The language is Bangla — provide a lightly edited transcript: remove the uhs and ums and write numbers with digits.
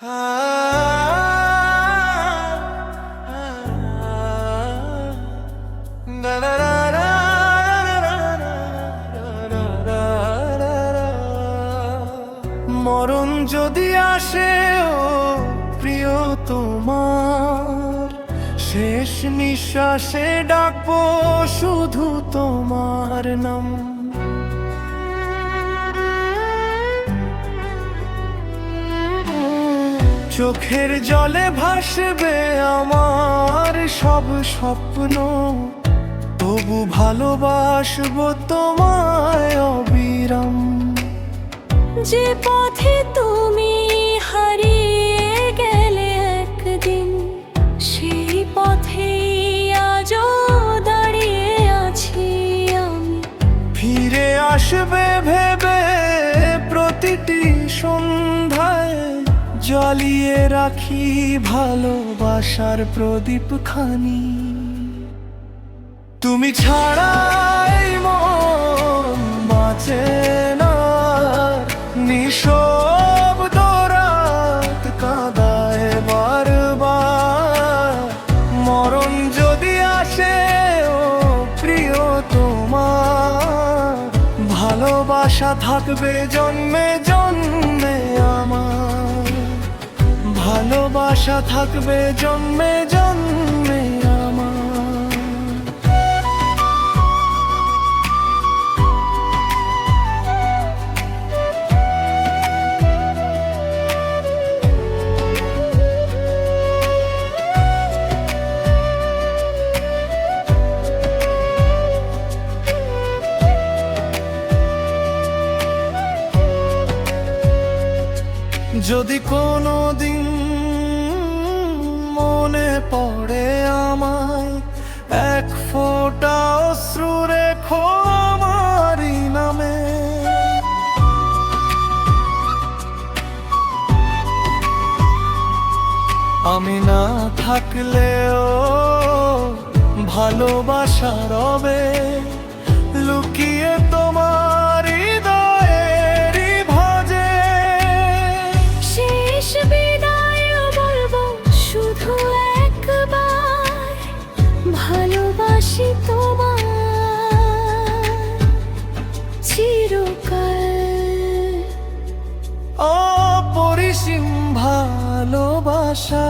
মরণ যদি আসে ও প্রিয় তোমার, শেষ নিঃশ্বাসে ডাকবো শুধু তোমার নাম। চোখের জলে ভাসবে আমার সব স্বপ্ন, তবু ভালোবাসবো তোমায় অবিরাম। যে পথে তুমি হারিয়ে গেলে একদিন, সেই পথেই আজও দাঁড়িয়ে আছি আমি। ফিরে আসবে ভেবে প্রতিটি সন্ধ্যায় জ্বালিয়ে রাখি ভালোবাসার প্রদীপ খানি। তুমি ছাড়াই মন বাঁচে না, নিঃশব্দ রাত কাঁদায় বারবার। মরণ যদি আসে ও প্রিয় তোমার, ভালোবাসা থাকবে জন্মে জন্মে আমার। ভালোবাসা থাকবে জন্মে জন্মে আমার। যদি কোনোদিন মনে পড়ে আমায়, এক ফোঁটা অশ্রু রেখো আমারই নামে। আমি না থাকলেও ভালোবাসা রবে লুকিয়ে তোমার হৃদয়েরই ভাঁজে। শেষ বিদায় বলবো শুধু একবার, ভালোবাসি তোমায় চিরকাল। অপরিসীম ভালোবাসা।